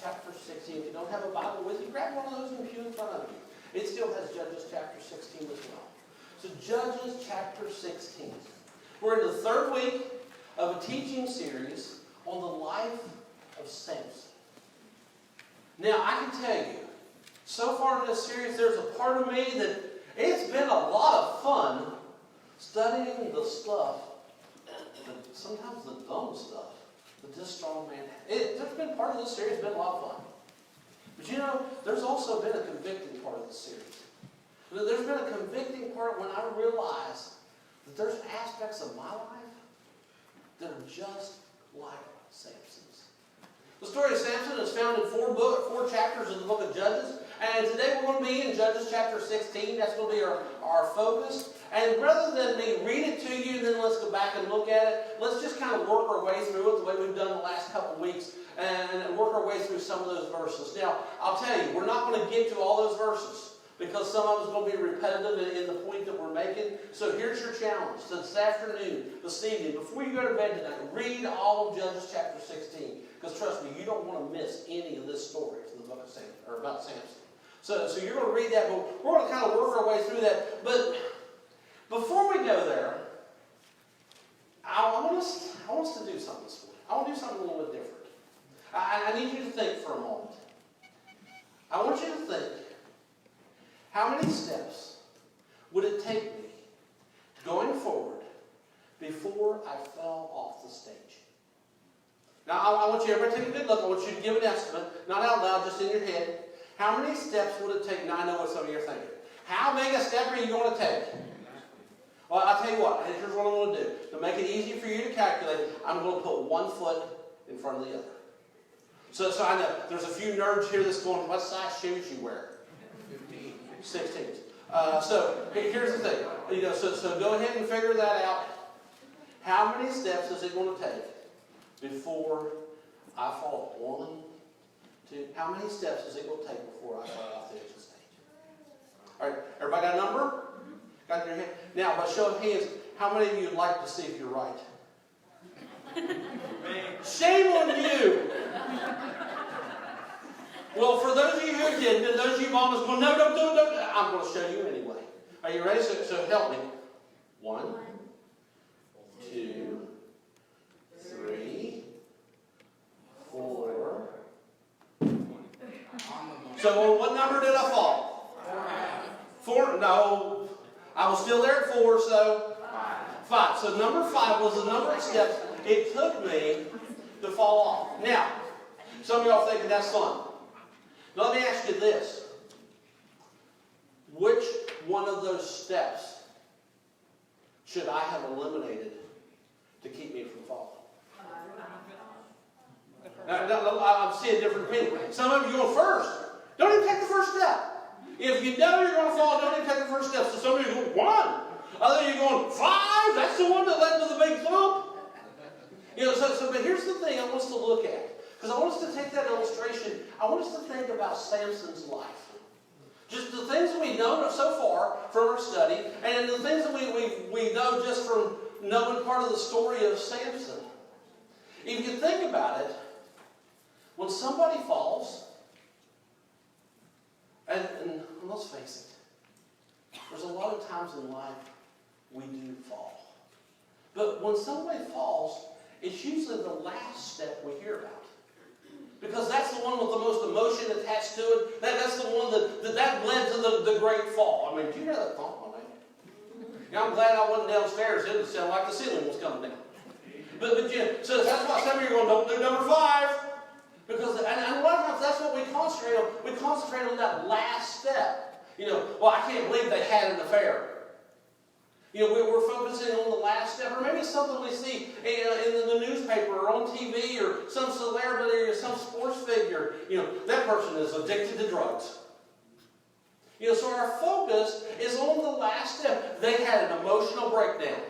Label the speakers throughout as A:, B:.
A: chapter 16. If you don't have a Bible with you, grab one of those in the pew in front of you. It still has Judges chapter 16 as well. So Judges chapter 16. We're in the third week of a teaching series on the life of Samson. Now, I can tell you, so far in this series, there's a part of me that it's been a lot of fun studying the stuff, sometimes the dumb stuff, that this strong man had. There's been part of this series, been a lot of fun. But you know, there's also been a convicting part of the series. There's been a convicting part when I realized that there's aspects of my life that are just like Samson's. The story of Samson is found in four chapters of the book of Judges. And today we're going to be in Judges chapter 16. That's going to be our focus. And rather than me read it to you and then let's go back and look at it, let's just kind of work our way through it the way we've done the last couple of weeks and work our way through some of those verses. Now, I'll tell you, we're not going to get to all those verses because some of them is going to be repetitive in the point that we're making. So here's your challenge. So this afternoon, this evening, before you go to bed tonight, read all of Judges chapter 16. Because trust me, you don't want to miss any of this story from the book of Samson, or about Samson. So you're going to read that, but we're going to kind of work our way through that. But before we go there, I want us to do something this morning. I want to do something a little bit different. I need you to think for a moment. I want you to think, how many steps would it take me going forward before I fell off the stage? Now, I want you, everybody take a good look. I want you to give an estimate, not out loud, just in your head. How many steps would it take? Now, I know what some of you are thinking. How big a step are you going to take? Well, I'll tell you what. Here's what I'm going to do. To make it easy for you to calculate, I'm going to put one foot in front of the other. So I know there's a few nerds here that's going, what size shoes you wear? 16. So here's the thing. So go ahead and figure that out. How many steps is it going to take before I fall? 1, 2. How many steps is it going to take before I fall off the edge of the stage? All right. Everybody got a number? Got your hand? Now, by show of hands, how many of you would like to see if you're right? Shame on you! Well, for those of you who didn't, and those of you mamas going, no, don't, I'm going to show you anyway. Are you ready? So help me. 1, 2, 3, 4. So what number did I fall? 4. No, I was still there at 4, so 5. So number 5 was the number of steps it took me to fall off. Now, some of y'all thinking that's fun. Now, let me ask you this. Which one of those steps should I have eliminated to keep me from falling? Now, I'm seeing different opinions. Some of you going first. Don't even take the first step. If you know you're going to fall, don't even take the first step. So some of you go 1. Other of you going 5. That's the one that led to the big thump. But here's the thing I want us to look at. Because I want us to take that illustration. I want us to think about Samson's life. Just the things that we know so far from our study, and the things that we know just from knowing part of the story of Samson. If you think about it, when somebody falls, and let's face it, there's a lot of times in life we do fall. But when somebody falls, it's usually the last step we hear about. Because that's the one with the most emotion attached to it. That's the one that led to the great fall. I mean, did you hear that fall? I'm glad I wasn't downstairs. It would sound like the ceiling was coming down. So that's why some of you are going, don't do number 5. Because, and a lot of times that's what we concentrate on. We concentrate on that last step. Well, I can't believe they had an affair. We're focusing on the last step, or maybe it's something we see in the newspaper or on TV or some celebrity or some sports figure. That person is addicted to drugs. So our focus is on the last step. They had an emotional breakdown.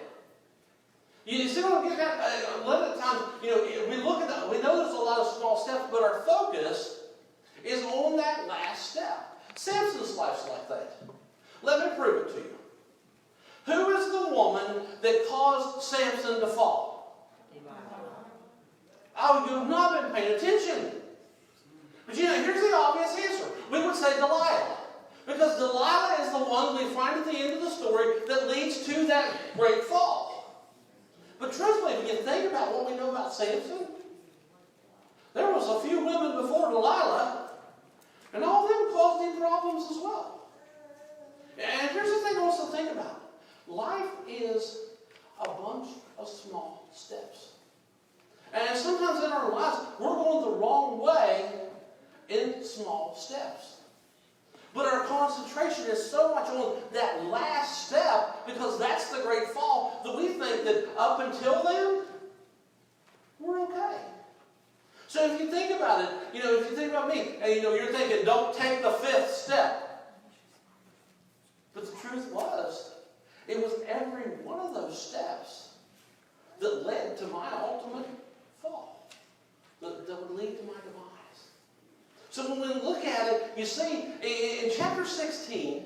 A: You see what I'm getting at? A lot of times, we look at that, we know there's a lot of small steps, but our focus is on that last step. Samson's life's like that. Let me prove it to you. Who is the woman that caused Samson to fall? Oh, you've not been paying attention. the one we find at the end of the story that leads to that great fall. But truthfully, if you think about what we know about Samson, there was a few women before Delilah, and all of them caused him problems as well. And here's the thing I want us to think about. Life is a bunch of small steps. And sometimes in our lives, we're going the wrong way in small steps. But our concentration is so much on that last step, because that's the great fall, that we think that up until then, we're okay. So if you think about it, if you think about me, and you're thinking, don't take the 5th step. But the truth was, it was every one of those steps that led to my ultimate fall, that would lead to my demise. So when we look at it, you see, in chapter 16,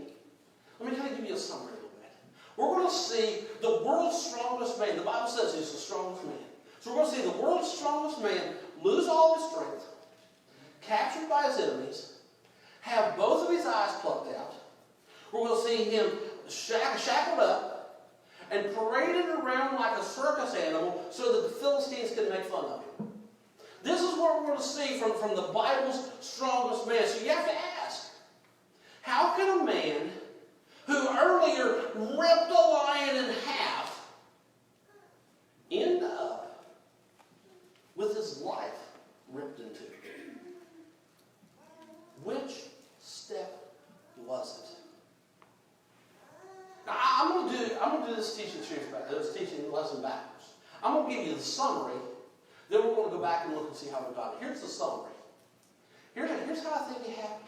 A: let me kind of give you a summary a little bit. We're going to see the world's strongest man. The Bible says he's the strongest man. So we're going to see the world's strongest man lose all his strength, captured by his enemies, have both of his eyes plucked out. We're going to see him shackled up and paraded around like a circus animal so that the Philistines can make fun of him. This is what we're going to see from the Bible's strongest man. So you have to ask, how can a man who earlier ripped a lion in half end up with his life ripped into? Which step was it? Now, I'm going to do this teaching lesson backwards. I'm going to give you the summary. Then we're going to go back and look and see how we got it. Here's the summary. Here's how I think it happened.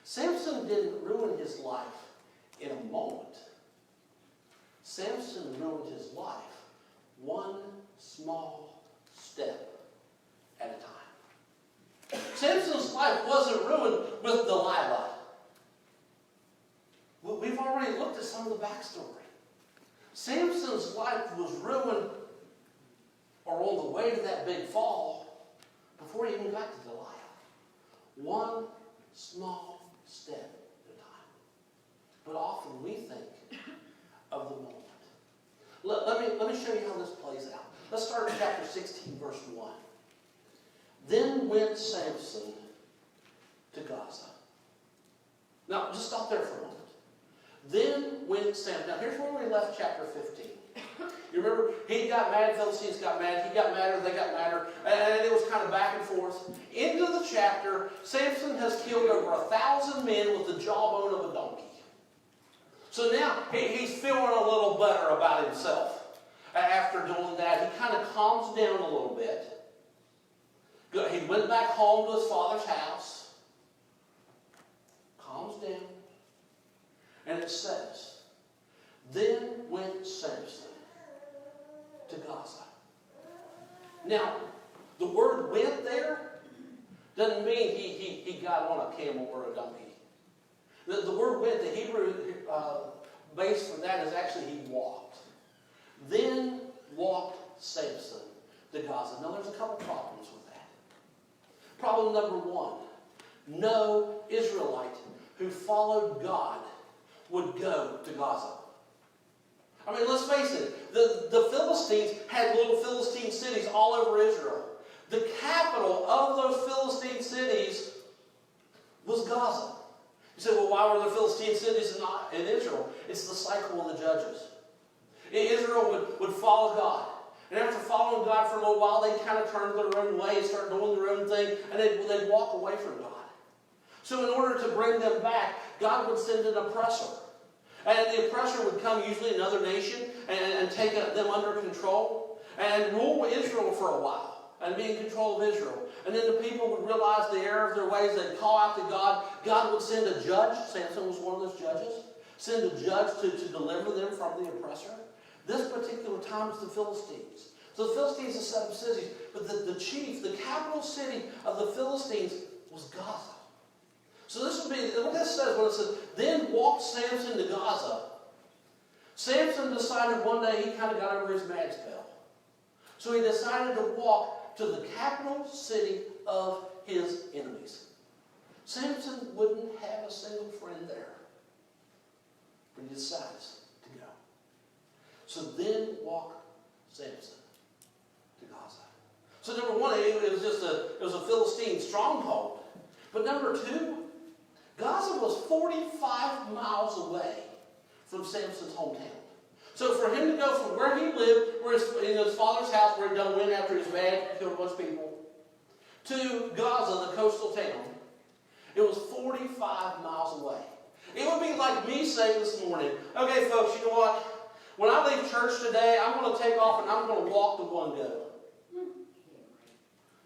A: Samson didn't ruin his life in a moment. Samson ruined his life one small step at a time. Samson's life wasn't ruined with Delilah. We've already looked at some of the backstory. Samson's life was ruined, or on the way to that big fall, before he even got to Delilah. One small step at a time. But often we think of the moment. Let me show you how this plays out. Let's start in chapter 16, verse 1. Then went Samson to Gaza. Now, just stop there for a moment. Then went Samson. Now, here's where we left chapter 15. You remember, he got mad, Philistines got mad, he got madder, they got madder, and it was kind of back and forth. Into the chapter, Samson has killed over 1,000 men with the jawbone of a donkey. So now, he's feeling a little better about himself. After doing that, he kind of calms down a little bit. He went back home to his father's house. Calms down. And it says, then went Samson to Gaza. Now, the word went there doesn't mean he got on a camel or a donkey. The word went, the Hebrew base for that is actually he walked. Then walked Samson to Gaza. Now, there's a couple problems with that. Problem number one, no Israelite who followed God would go to Gaza. I mean, let's face it, the Philistines had little Philistine cities all over Israel. The capital of those Philistine cities was Gaza. You say, well, why were there Philistine cities not in Israel? It's the cycle of the judges. Israel would follow God. And after following God for a little while, they'd kind of turn their own way, start doing their own thing, and they'd walk away from God. So in order to bring them back, God would send an oppressor. And the oppressor would come, usually another nation, and take them under control and rule Israel for a while and be in control of Israel. And then the people would realize the error of their ways. They'd call out to God. God would send a judge. Samson was one of those judges. Send a judge to deliver them from the oppressor. This particular time was the Philistines. So the Philistines are set up cities, but the chief, the capital city of the Philistines was Gaza. So this would be, what this says, when it says, then walked Samson to Gaza. Samson decided one day he kind of got over his mad spell. So he decided to walk to the capital city of his enemies. Samson wouldn't have a single friend there. he decides to go. So then walk Samson to Gaza. So number one, it was a Philistine stronghold. But number two, Gaza was 45 miles away from Samson's hometown. So for him to go from where he lived, in his father's house where he done went after his bad, killed a bunch of people, to Gaza, the coastal town, it was 45 miles away. It would be like me saying this morning, okay folks, you know what? When I leave church today, I'm going to take off and I'm going to walk to One Go.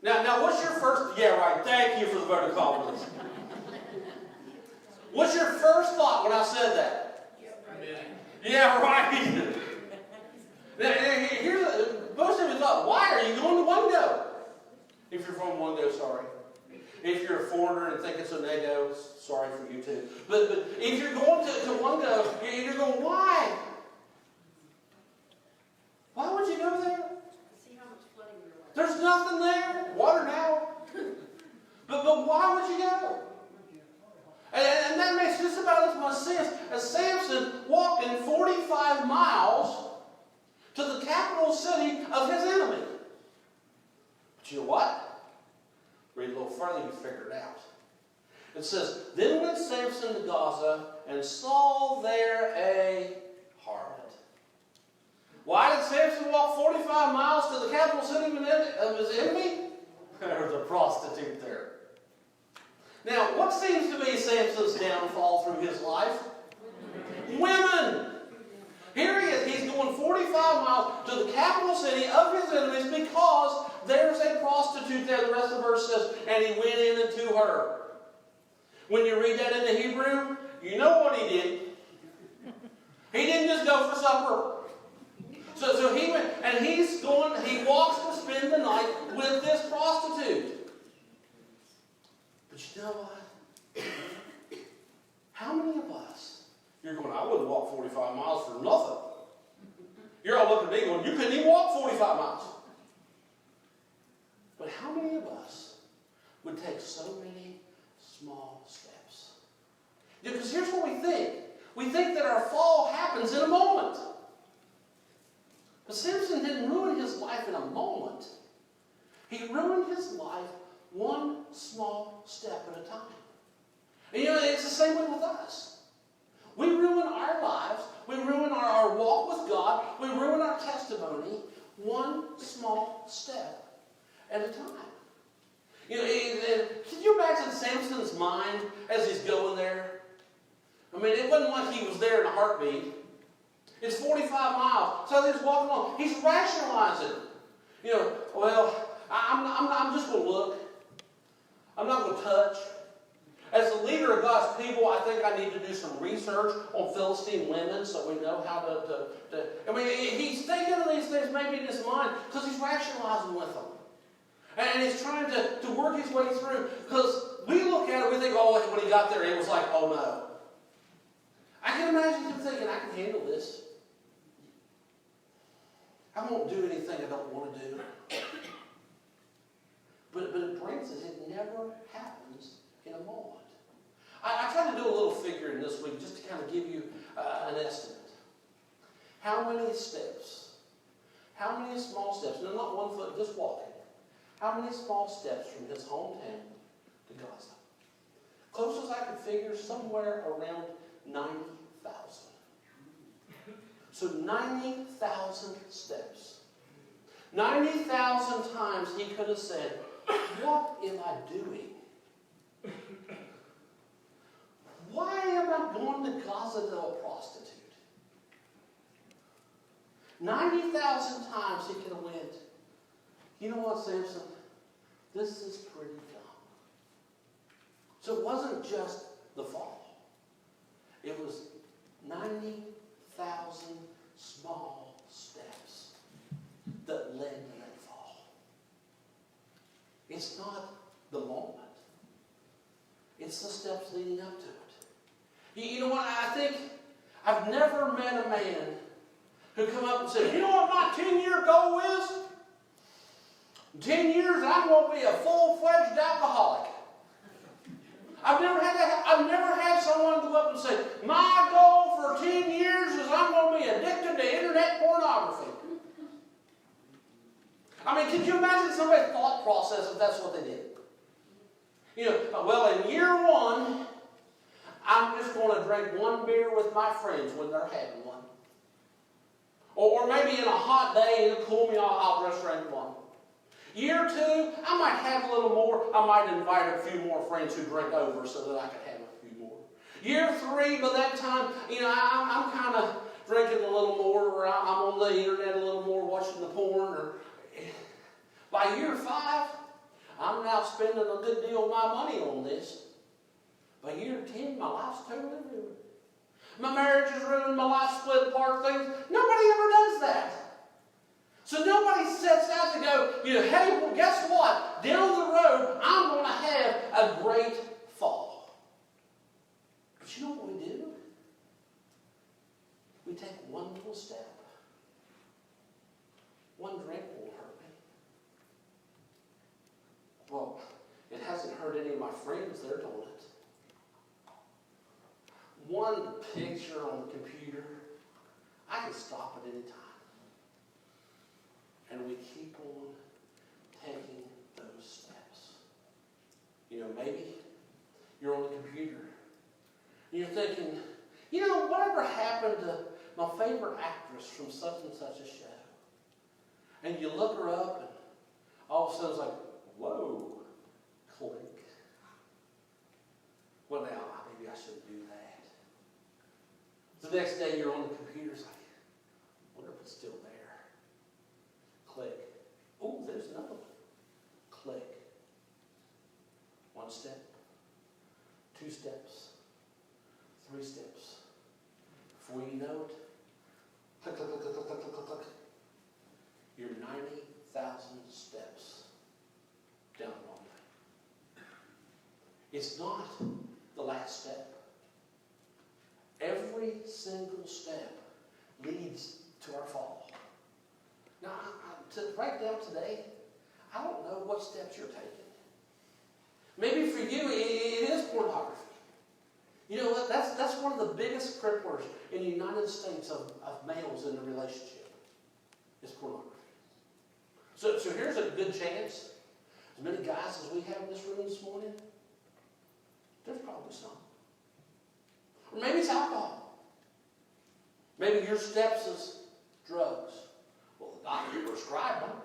A: Now what's your first, yeah right, thank you for the vote of confidence. What's your first thought when I said that? Yeah, right. Most of you thought, why are you going to One Go? If you're from One Go, sorry. If you're a foreigner and think it's a NATO, sorry for you too. But if you're going to One Go, you're going, why? Why would you go there?
B: See how much flooding there was.
A: There's nothing there. Water now. But why would you go? And that makes just about as much sense as Samson walking 45 miles to the capital city of his enemy. But you know what? Read a little further, you figure it out. It says, then went Samson to Gaza and saw there a harlot. Why did Samson walk 45 miles to the capital city of his enemy? There was a prostitute there. Now, what seems to be Samson's downfall through his life? Women. Here he is. He's going 45 miles to the capital city of his enemies because there's a prostitute there. The rest of the verse says, and he went in unto her. When you read that in the Hebrew, you know what he did. He didn't just go for supper. So he went, and he walks to spend the night with this prostitute. But you know what? How many of us, you're going, I wouldn't walk 45 miles for nothing. You're all looking at me going, you couldn't even walk 45 miles. But how many of us would take so many small steps? Because here's what we think. We think that our fall happens in a moment. But Samson didn't ruin his life in a moment. He ruined his life one small step at a time. And you know, it's the same way with us. We ruin our lives. We ruin our walk with God. We ruin our testimony one small step at a time. You know, can you imagine Samson's mind as he's going there? I mean, it wasn't like he was there in a heartbeat. It's 45 miles. So he's walking along. He's rationalizing. You know, well, I'm just going to look. I'm not going to touch. As the leader of God's people, I think I need to do some research on Philistine women so we know how to I mean, he's thinking of these things maybe in his mind because he's rationalizing with them. And he's trying to work his way through. Because we look at it, we think, oh, when he got there, it was like, oh no. I can imagine him thinking, I can handle this. I won't do anything I don't want to do. But it brings us, it never happens in a moment. I tried to do a little figuring this week just to kind of give you an estimate. How many steps? How many small steps? No, not 1 foot, just walking. How many small steps from his hometown to Gaza? Closest I could figure, somewhere around 90,000. So 90,000 steps. 90,000 times he could have said, what am I doing? Why am I going to Gaza to a prostitute? 90,000 times he could have went, you know what, Samson? This is pretty dumb. So it wasn't just the fall. It was 90,000 small steps that led to that fall. It's not the moment. It's the steps leading up to it. You know what? I think I've never met a man who come up and said, you know what my 10-year goal is? In 10 years, I'm going to be a full-fledged alcoholic. I've never had someone go up and say, my goal for 10 years I mean, could you imagine somebody's thought process if that's what they did? You know, well, in year one, I'm just going to drink one beer with my friends when they're having one. Or maybe in a hot day, it'll cool me off, I'll just drink one. Year two, I might have a little more. I might invite a few more friends who drink over so that I can have a few more. Year three, by that time, you know, I'm kind of drinking a little more, or I'm on the internet a little more, watching the porn. Or by year five, I'm now spending a good deal of my money on this. By year 10, my life's totally ruined. My marriage is ruined, my life split apart, things. Nobody ever does that. So nobody sets out to go, you know, hey, well, guess what? Down the road, I'm going to have a great fall. But you know what we do? We take one little step. One drink won't hurt me. Well, it hasn't hurt any of my friends. They're doing it. One picture on the computer, I can stop at any time. And we keep on taking those steps. You know, maybe you're on the computer and you're thinking, you know, whatever happened to my favorite actress from such and such a show? And you look her up and all of a sudden it's like, whoa, click. Well, now, maybe I shouldn't do that. The next day you're on the computer, it's like, I wonder if it's still there. Click. Oh, there's another one. Click. One step. 2 steps. 3 steps. Before you know it, click, click, click, click, click, click, click, click. You're 90,000 steps down the wrong way. It's not the last step. Every single step leads to our fall. Now, right now today, I don't know what steps you're taking. Maybe for you, it is pornography. You know what? That's one of the biggest cripplers in the United States of males in a relationship. Is pornography. So here's a good chance. As many guys as we have in this room this morning, there's probably some. Or maybe it's alcohol. Maybe your steps is drugs. Well, the doctor prescribed them.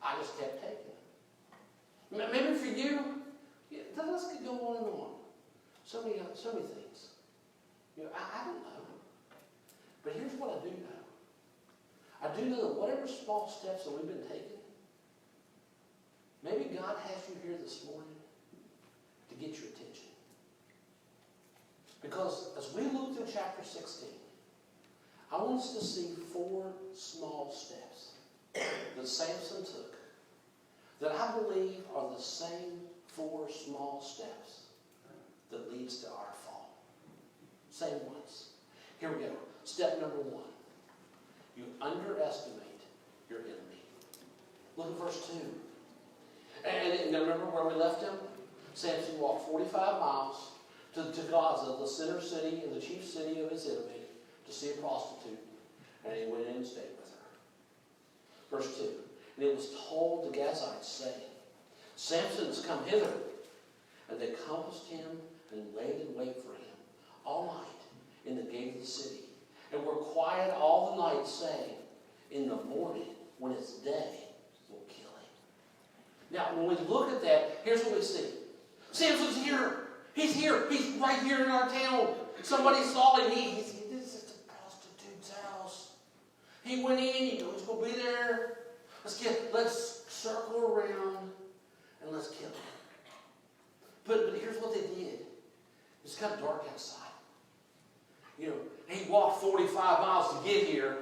A: I just kept taking them. Maybe for you, let's go on and on. So many things. You know, I don't know. But here's what I do know. I do know that whatever small steps that we've been taking, maybe God has you here this morning to get your attention. Because as we look through chapter 16, I want us to see 4 small steps that Samson took that I believe are the same 4 small steps that leads to our fall. Same ones. Here we go. Step number 1. You underestimate your enemy. Look at verse 2. And remember where we left him? Samson walked 45 miles to Gaza, the center city and the chief city of his enemy, to see a prostitute. And he went in and stayed with her. Verse 2. And it was told the Gazites, saying, Samson has come hither. And they compassed him and laid in wait for him all night in the gate of the city. And were quiet all the night, saying, in the morning, when it's day, we'll kill him. Now, when we look at that, here's what we see. Samson's here. He's here. He's right here in our town. Somebody saw him. This is the prostitute's house. He went in. He knows he's going to be there. Let's circle around and let's kill him. But here's what they did. It's kind of dark outside. You know, he walked 45 miles to get here.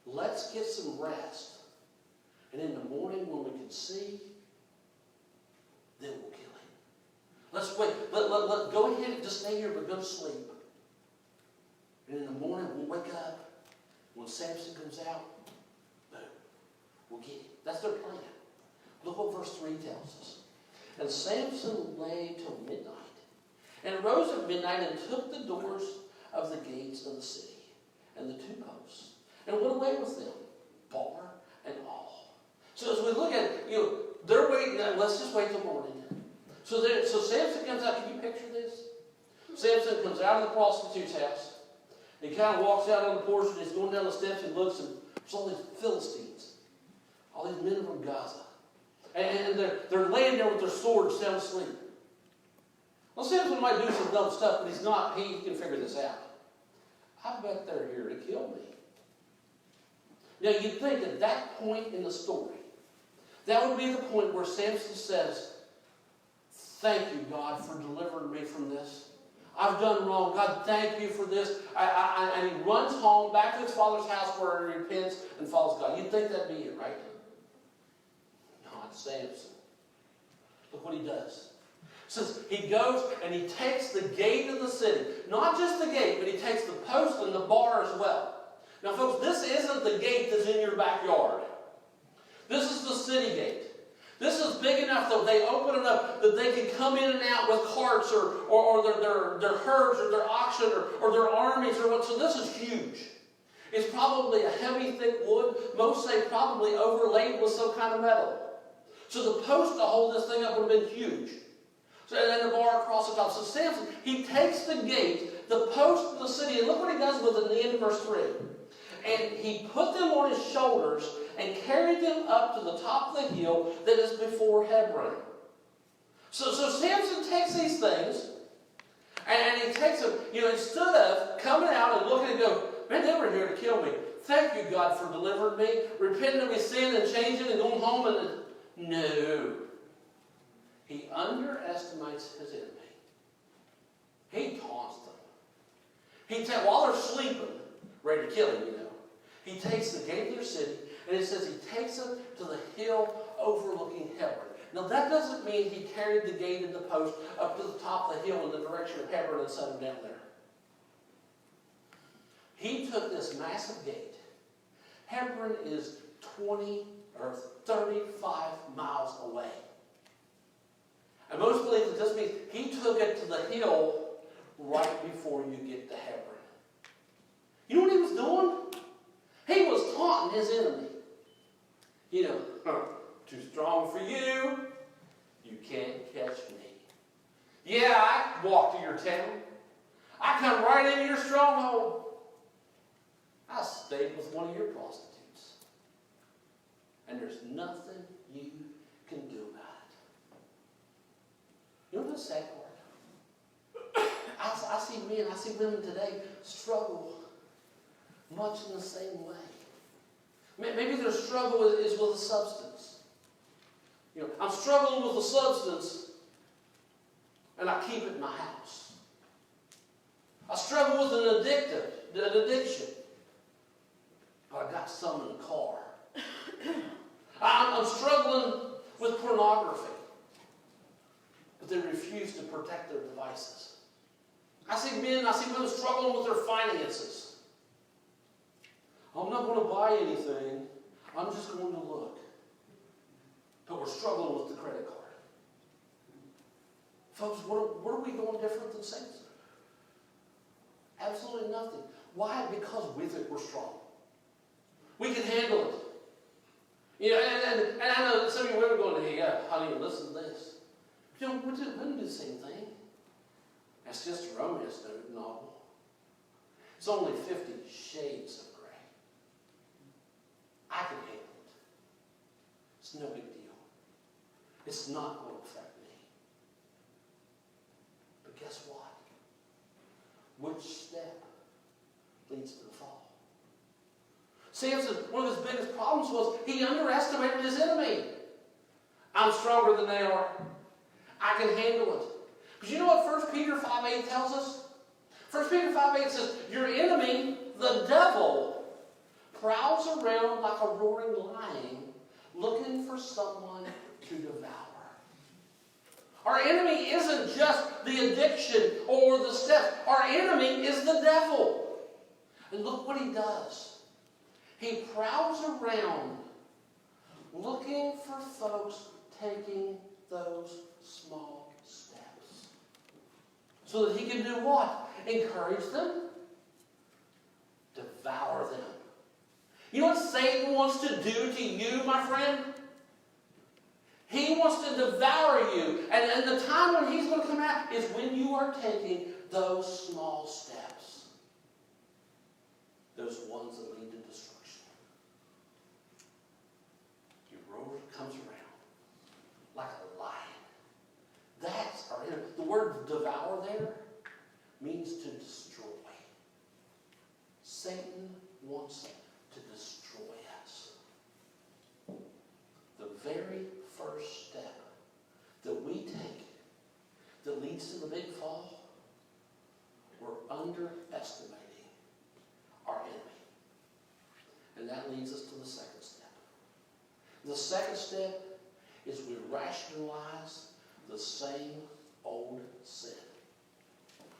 A: Let's get some rest. And in the morning when we can see, then we'll kill him. Let's wait. Go ahead and just stay here, but go to sleep. And in the morning we'll wake up. When Samson comes out, boom, we'll get him. That's their plan. Look what verse 3 tells us. And Samson lay till midnight, and arose at midnight, and took the doors of the gates of the city, and the 2 posts, and went away with them, bar and all. So as we look at, they're waiting. Let's just wait till morning. So Samson comes out. Can you picture this? Samson comes out of the prostitute's house. He kind of walks out on the porch and he's going down the steps and looks, and there's all these Philistines, all these men from Gaza. And they're laying there with their swords sound asleep. Well, Samson might do some dumb stuff, but he's not. He can figure this out. I bet they're here to kill me. Now, you'd think at that point in the story, that would be the point where Samson says, thank you, God, for delivering me from this. I've done wrong. God, thank you for this. And he runs home, back to his father's house where he repents and follows God. You'd think that'd be it, right? Not Samson. Look what he does. It says he goes and he takes the gate of the city. Not just the gate, but he takes the post and the bar as well. Now, folks, this isn't the gate that's in your backyard. This is the city gate. This is big enough that they open it up that they can come in and out with carts or their herds or their oxen or their armies or what. So this is huge. It's probably a heavy, thick wood. Most say probably overlaid with some kind of metal. So the post to hold this thing up would have been huge. So, and then the bar across the top. So Samson, he takes the gate, the post of the city, and look what he does with it in the end of verse 3. And he put them on his shoulders and carried them up to the top of the hill that is before Hebron. So Samson takes these things, and he takes them, instead of coming out and looking and go, man, they were here to kill me. Thank you, God, for delivering me, repenting of his sin and changing and going home. No. He underestimates his enemy. He taunts them. While they're sleeping, ready to kill him, he takes the gate of their city, and it says he takes them to the hill overlooking Hebron. Now, that doesn't mean he carried the gate and the post up to the top of the hill in the direction of Hebron and set them down there. He took this massive gate. Hebron is 20 or 35 miles away. And most believe that this means he took it to the hill right before you get to Hebron. You know what he was doing? He was taunting his enemy. Too strong for you. You can't catch me. Yeah, I walked to your town. I come right into your stronghold. I stayed with one of your prostitutes. And there's nothing you can do about it. You know the sad part? I see men, I see women today struggle much in the same way. Maybe their struggle is with a substance. I'm struggling with a substance, and I keep it in my house. I struggle with an addiction, but I got some in the car. I'm struggling with pornography, but they refuse to protect their devices. I see men, I see women struggling with their finances. I'm not going to buy anything. I'm just going to look. But we're struggling with the credit card. Folks, what are we doing different than Samson? Absolutely nothing. Why? Because we think we're strong. We can handle it. And I know some of you women are going, hey, honey, listen to this. Women do the same thing. That's just a romance novel. It's only 50 shades of gray. I can handle it. It's no big deal. It's not going to affect me. But guess what? Which step leads to the fall? Samson, one of his biggest problems was he underestimated his enemy. I'm stronger than they are. I can handle it. But you know what 1 Peter 5:8 tells us? 1 Peter 5:8 says, your enemy, the devil, prowls around like a roaring lion, looking for someone to devour. Our enemy isn't just the addiction or the steps. Our enemy is the devil. And look what he does. He prowls around looking for folks taking those small steps. So that he can do what? Encourage them, devour them. You know what Satan wants to do to you, my friend? He wants to devour you. And the time when he's going to come out is when you are taking those small steps. Those ones that lead to destruction. Your road comes around like a lion. That's our enemy. The word devour there means to destroy. Satan wants to destroy us. The very first step that we take that leads to the big fall, we're underestimating our enemy. And that leads us to the second step. The second step is we rationalize the same old sin.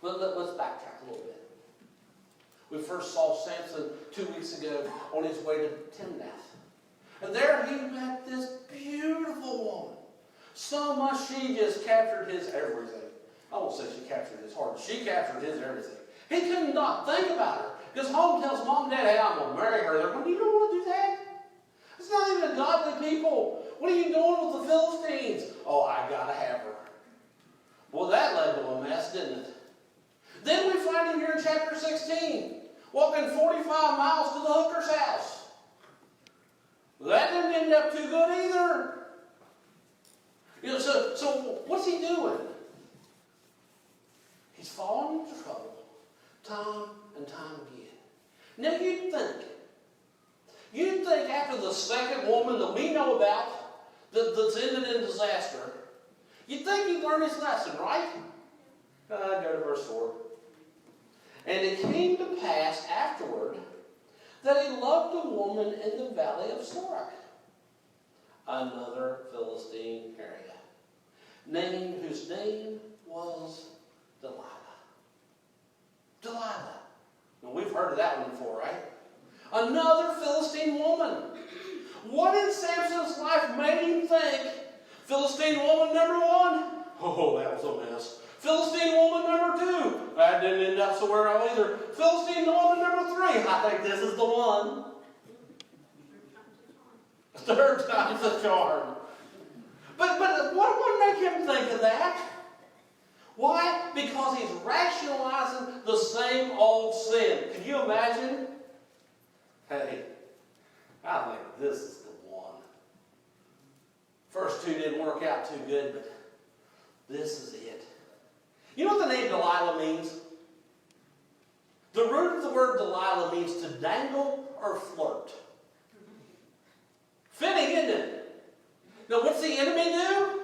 A: Let's backtrack a little bit. We first saw Samson 2 weeks ago on his way to Timnath. And there he met this beautiful woman. So much she just captured his everything. I won't say she captured his heart. She captured his everything. He could not think about her. Goes home, tells mom and dad, hey, I'm going to marry her. They're going, you don't want to do that? It's not even a godly people. What are you doing with the Philistines? Oh, I got to have her. Well, that led to a mess, didn't it? Then we find him here in chapter 16, walking 45 miles to the hooker's house. Well, that didn't end up too good either. You know, so what's he doing? He's fallen into trouble time and time again. Now you'd think after the second woman that we know about that's ended in disaster, you'd think he'd learn his lesson, right? Go to verse 4. And it came to pass afterward that he loved a woman in the valley of Sorek, another Philistine area, whose name was Delilah. Delilah. Now we've heard of that one before, right? Another Philistine woman. What in Samson's life made him think Philistine woman number 1? Oh, that was a mess. Philistine woman number 2. That didn't end up so well either. Philistine woman number 3. I think this is the one. Third time's the charm. But what would make him think of that? Why? Because he's rationalizing the same old sin. Can you imagine? Hey, I think this is the one. First two didn't work out too good, but this is it. You know what the name Delilah means? The root of the word Delilah means to dangle or flirt. Fitting, isn't it? Now what's the enemy do?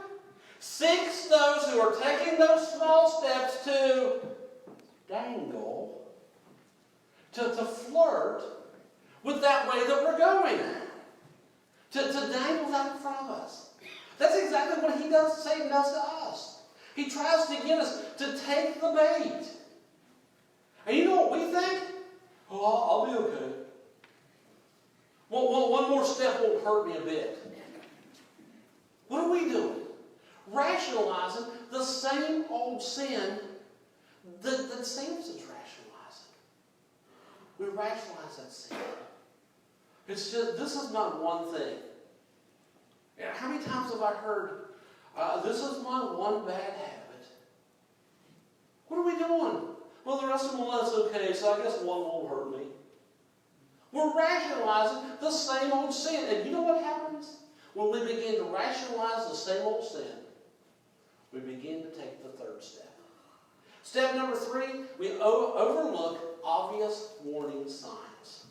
A: Seeks those who are taking those small steps to dangle, to flirt with that way that we're going. To dangle that in front of us. That's exactly what Satan does to us. He tries to get us to take the bait. And you know what we think? Oh, I'll be okay. Well, one more step won't hurt me a bit. What are we doing? Rationalizing the same old sin that Samson's rationalizing. We rationalize that sin. It's just, this is not one thing. And how many times have I heard, this is my one bad habit? What are we doing? Well, the rest of them, well, that's okay, so I guess one won't hurt me. We're rationalizing the same old sin. And you know what happens? When we begin to rationalize the same old sin, we begin to take the third step. Step number 3, we overlook obvious warning signs.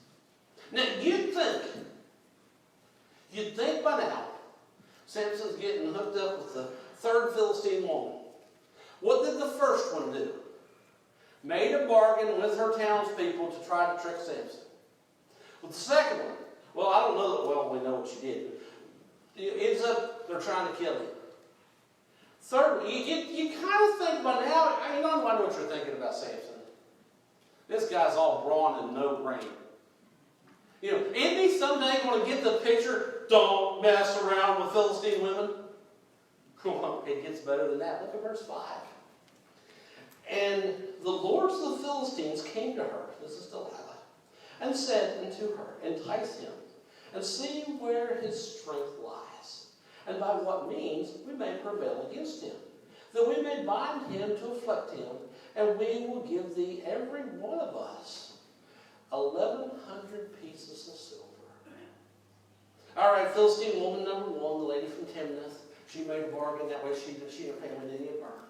A: Now, you'd think by now, Samson's getting hooked up with the third Philistine woman. What did the first one do? Made a bargain with her townspeople to try to trick Samson. With the second one, well, I don't know that, well, we know what she did. It ends up, they're trying to kill him. Third, you kind of think by now, I know what you're thinking about Samson. This guy's all brawn and no brain. You know, isn't he someday going to get the picture, don't mess around with Philistine women? Well, it gets better than that. Look at verse 5. And the lords of the Philistines came to her, this is Delilah, and said unto her, entice him, and see where his strength lies, and by what means we may prevail against him, that we may bind him to afflict him, and we will give thee every one of us 1,100 pieces of silver. All right, Philistine woman number one, the lady from Timnath. She made a bargain. That way she didn't pay when any burned.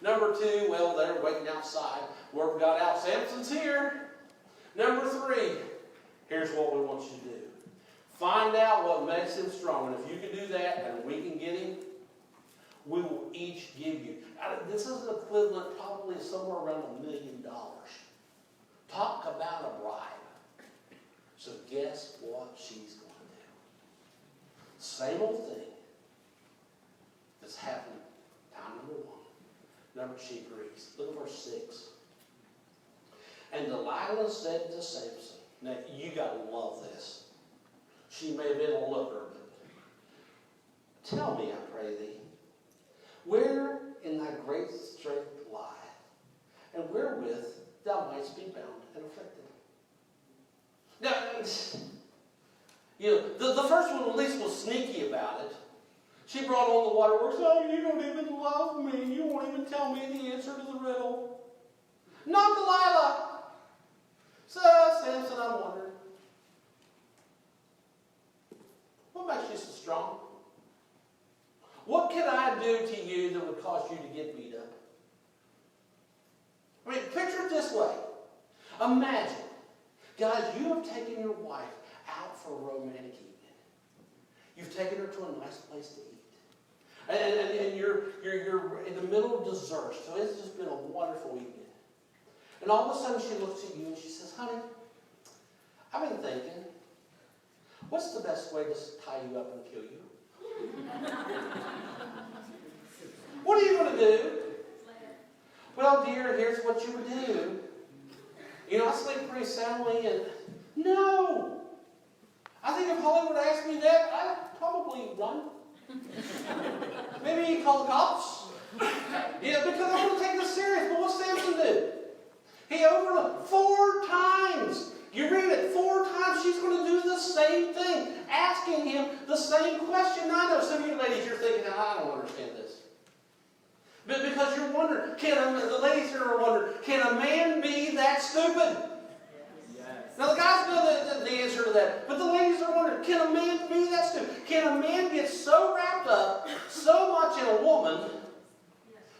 A: Number two, well, they're waiting outside. Word got out. Samson's here. Number three, here's what we want you to do. Find out what makes him strong. And if you can do that and we can get him, we will each give you. This is an equivalent probably somewhere around $1 million. Talk about a bribe. So guess what she's going to do? Same old thing that's happened time number one. Number she agrees. Look at verse 6. And Delilah said to Samson, now you got to love this. She may have been a looker, but tell me, I pray thee, where in thy great strength lieth, and wherewith thou mightst be bound and afflicted. Now, the first one at least was sneaky about it. She brought on the waterworks. Oh, you don't even love me. You won't even tell me the answer to the riddle. Not Delilah. So, Samson, I'm wondering, what makes you so strong? What can I do to you that would cause you to get beat up? I mean, picture it this way. Imagine, guys, you have taken your wife out for a romantic evening. You've taken her to a nice place to eat. And you're in the middle of dessert, so it's just been a wonderful evening. And all of a sudden she looks at you and she says, honey, I've been thinking, what's the best way to tie you up and kill you? What are you going to do? Well, dear, here's what you would do. I sleep pretty soundly and... No! I think if Holly would ask me that, I'd probably run. Maybe call the cops. Because I want to take this serious. But what's Samson do? He overlooked 4 times. You read it 4 times. She's going to do the same thing, asking him the same question. Now, I know some of you ladies, you're thinking, I don't understand this. But because you're wondering, the ladies here are wondering, can a man be that stupid? Yes. Now the guys know the answer to that, but the ladies are wondering, can a man be that stupid? Can a man get so wrapped up so much in a woman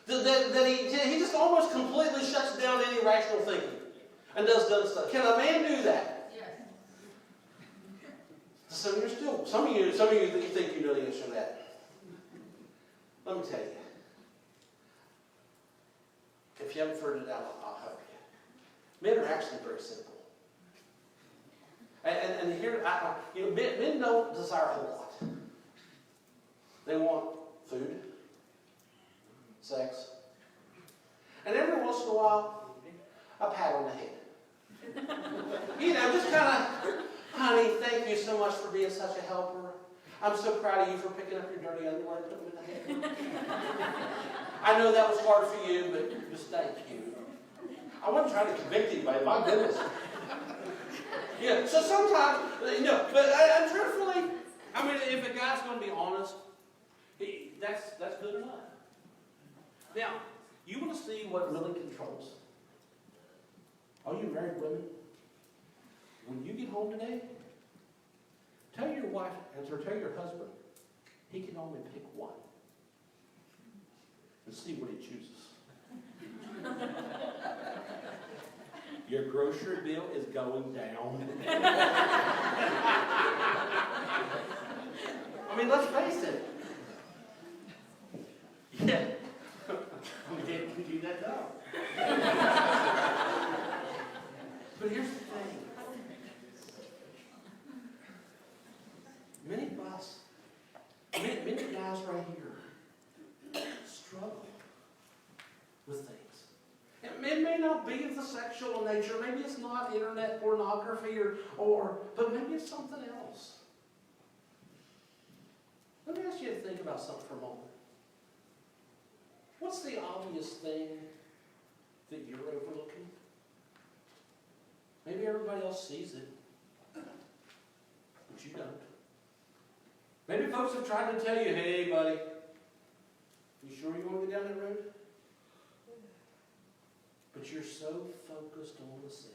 A: that he just almost completely shuts down any rational thinking and does dumb stuff? Can a man do that? Yes. Some of you think you know the answer to that. Let me tell you. If you haven't figured it out, I'll help you. Men are actually very simple. And here, men don't desire a lot. They want food, sex, and every once in a while, a pat on the head. Just kind of, honey, thank you so much for being such a helper. I'm so proud of you for picking up your dirty underwear and putting them in the head. I know that was hard for you, but just thank you. I wasn't trying to convict anybody, my goodness. So sometimes, but truthfully, if a guy's going to be honest, that's good enough. Now, you want to see what really controls? All you married women, when you get home today, tell your wife, or tell your husband, he can only pick one. And see what he chooses. Your grocery bill is going down. Let's face it. Yeah. We didn't do that though. But here's the thing. Many of us, many guys right here, struggle with things. It may not be of the sexual nature. Maybe it's not internet pornography but maybe it's something else. Let me ask you to think about something for a moment. What's the obvious thing that you're overlooking? Maybe everybody else sees it, but you don't. Maybe folks have tried to tell you, hey, buddy, you sure you want to go down that road? But you're so focused on the sin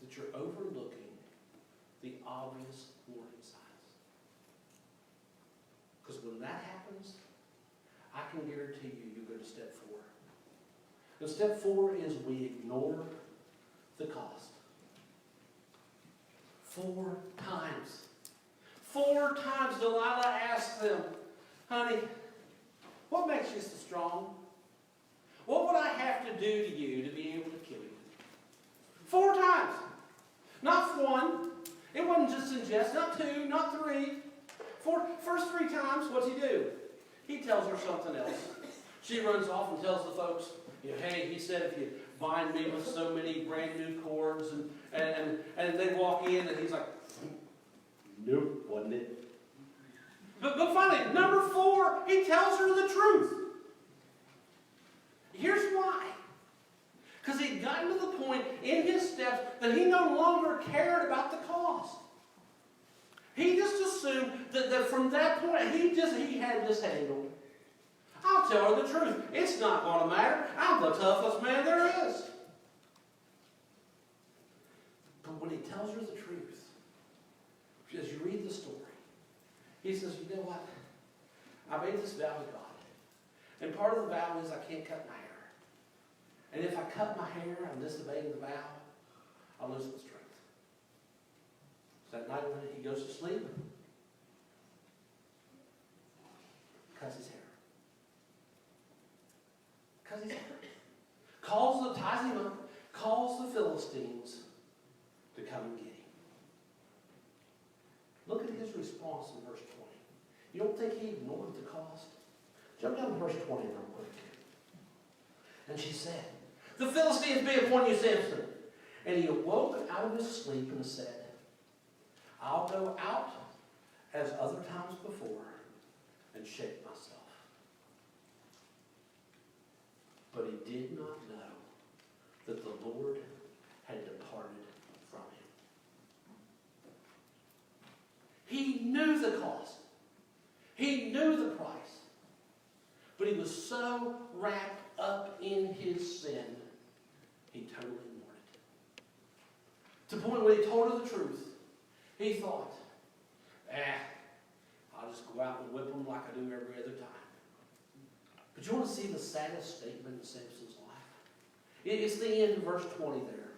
A: that you're overlooking the obvious warning signs. Because when that happens, I can guarantee you go to step 4. And step 4 is we ignore the cost. 4 times. 4 times Delilah asked them, honey, what makes you so strong? What would I have to do to you to be able to kill you? 4 times. Not 1. It wasn't just in jest. Not 2, not 3. 4. First 3 times, what's he do? He tells her something else. She runs off and tells the folks, hey, he said if you bind me with so many brand new cords, and they walk in and he's like, nope, wasn't it? But finally, number 4, he tells her the truth. Here's why. Because he'd gotten to the point in his steps that he no longer cared about the cost. He just assumed that from that point, he had this handled. I'll tell her the truth. It's not going to matter. I'm the toughest man there is. But when he tells her the truth, as you read the story, he says, you know what? I made this vow to God. And part of the vow is I can't cut my hair. And if I cut my hair, I'm disobeying the vow, I'll lose my strength. So that night when he goes to sleep, cuts his hair. Cuts his hair. Ties him up, calls the Philistines to come and get him. Look at his response in verse 20. You don't think he ignored the cost? Jump down to verse 20 real quick. And she said, the Philistines be upon you, Samson. And he awoke out of his sleep and said, I'll go out as other times before and shake myself. But he did not know that the Lord had departed from him. He knew the cost. He knew the price. But he was so wrapped up in his sin, he totally ignored it. To the point when he told her the truth, he thought, I'll just go out and whip them like I do every other time. But you want to see the saddest statement in Samson's life? It's the end of verse 20 there,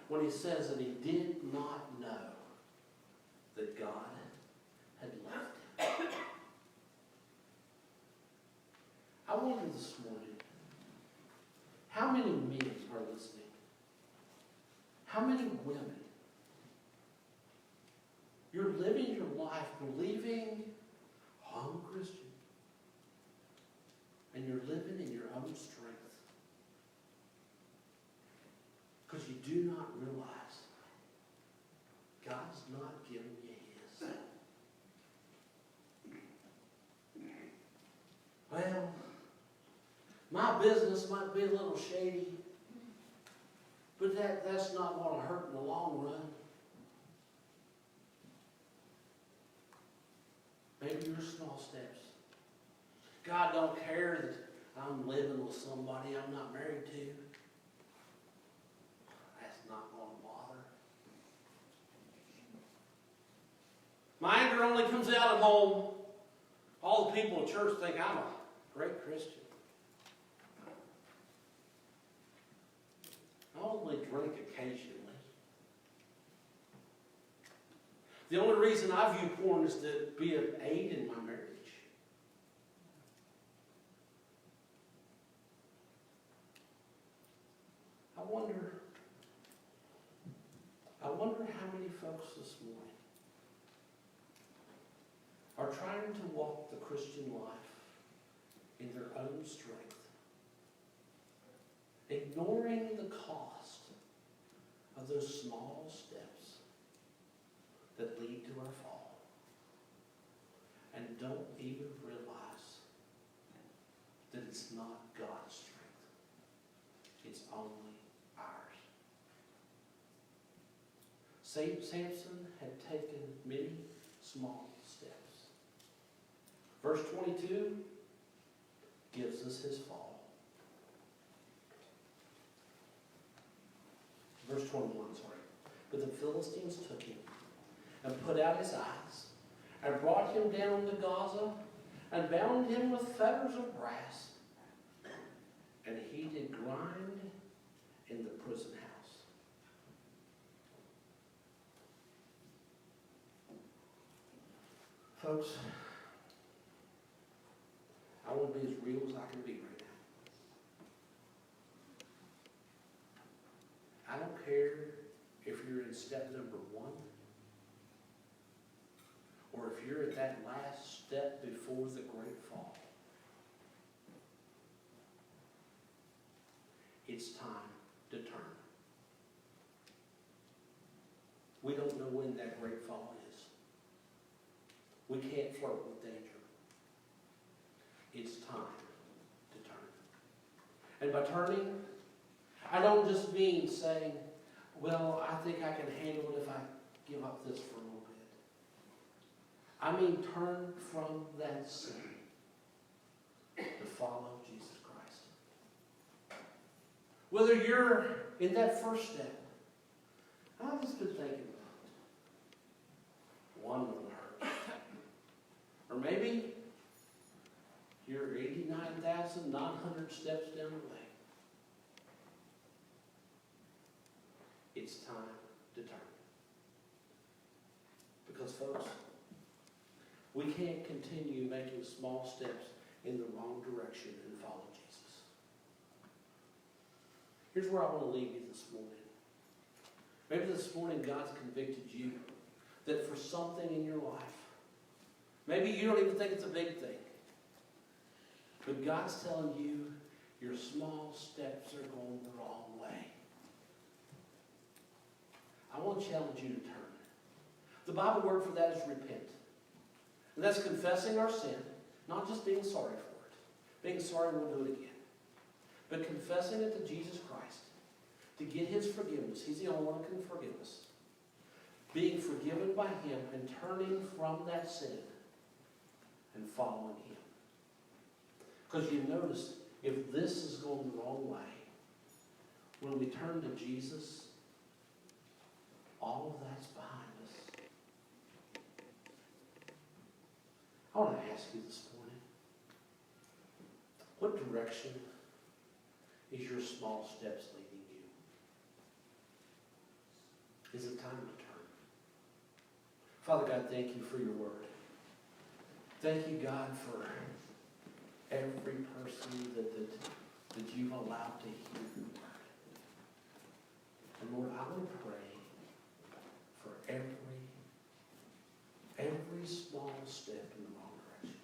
A: when he says that he did not know that God had left him. I wonder this morning, how many men are listening? How many women? You're living your life believing, I'm a Christian. And you're living in your own strength. Because you do not realize God's not giving you his. Well, my business might be a little shady, but that's not going to hurt in the long run. Maybe your small steps. God don't care that I'm living with somebody I'm not married to. That's not going to bother. My anger only comes out at home. All the people in church think I'm a great Christian. I only drink occasionally. The only reason I view porn is to be an aid in my marriage. I wonder how many folks this morning are trying to walk the Christian life in their own strength, ignoring the cost of those small steps that lead to our fall, and don't even realize that it's not God's strength. It's only ours. Samson had taken many small steps. Verse 22 gives us his fall. Verse 21, sorry. But the Philistines took him and put out his eyes and brought him down to Gaza and bound him with fetters of brass. And he did grind in the prison house. Folks, I want to be as real as I can be right now. I don't care if you're in step number 1 or if you're at that last step before the great fall. It's time to turn. We don't know when that great fall is. We can't flirt with danger. It's time to turn. And by turning, I don't just mean saying, well, I think I can handle it if I give up this for a little bit. I mean turn from that sin to follow Jesus Christ. Whether you're in that first step, I've just been thinking about it. One will hurt. Or maybe you're 89,900 steps down the way. It's time to turn. Because, folks, we can't continue making small steps in the wrong direction and follow Jesus. Here's where I want to leave you this morning. Maybe this morning God's convicted you that for something in your life, maybe you don't even think it's a big thing, but God's telling you your small steps are going the wrong way. I want to challenge you to turn. The Bible word for that is repent. And that's confessing our sin, not just being sorry for it. Being sorry, we'll do it again. But confessing it to Jesus Christ to get his forgiveness. He's the only one who can forgive us. Being forgiven by him and turning from that sin and following him. Because you notice, if this is going the wrong way, when we turn to Jesus, all of that's behind us. I want to ask you this morning, what direction is your small steps leading you? Is it time to turn? Father God, thank you for your word. Thank you, God, for every person that you've allowed to hear your word. And Lord, I want to pray for every small step in the wrong direction.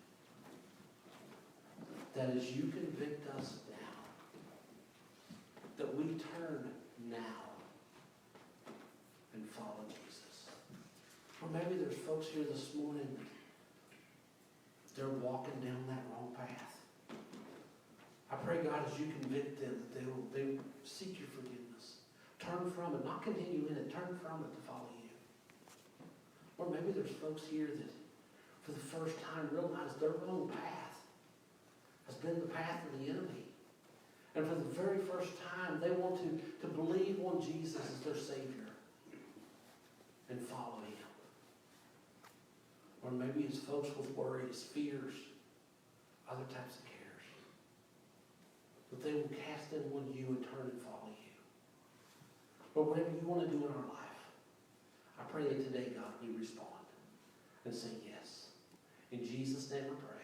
A: That as you convict us now, that we turn now and follow Jesus. Or maybe there's folks here this morning, they're walking down that wrong path. I pray, God, as you convict them, that they will seek your forgiveness. Turn from it, not continue in it, turn from it to follow you. Or maybe there's folks here that for the first time realize their wrong path has been the path of the enemy. And for the very first time, they want to believe on Jesus as their Savior and follow him. Or maybe it's folks with worries, fears, other types of cares. But they will cast them on you and turn and follow you. But whatever you want to do in our life, I pray that today, God, we respond and say yes. In Jesus' name I pray.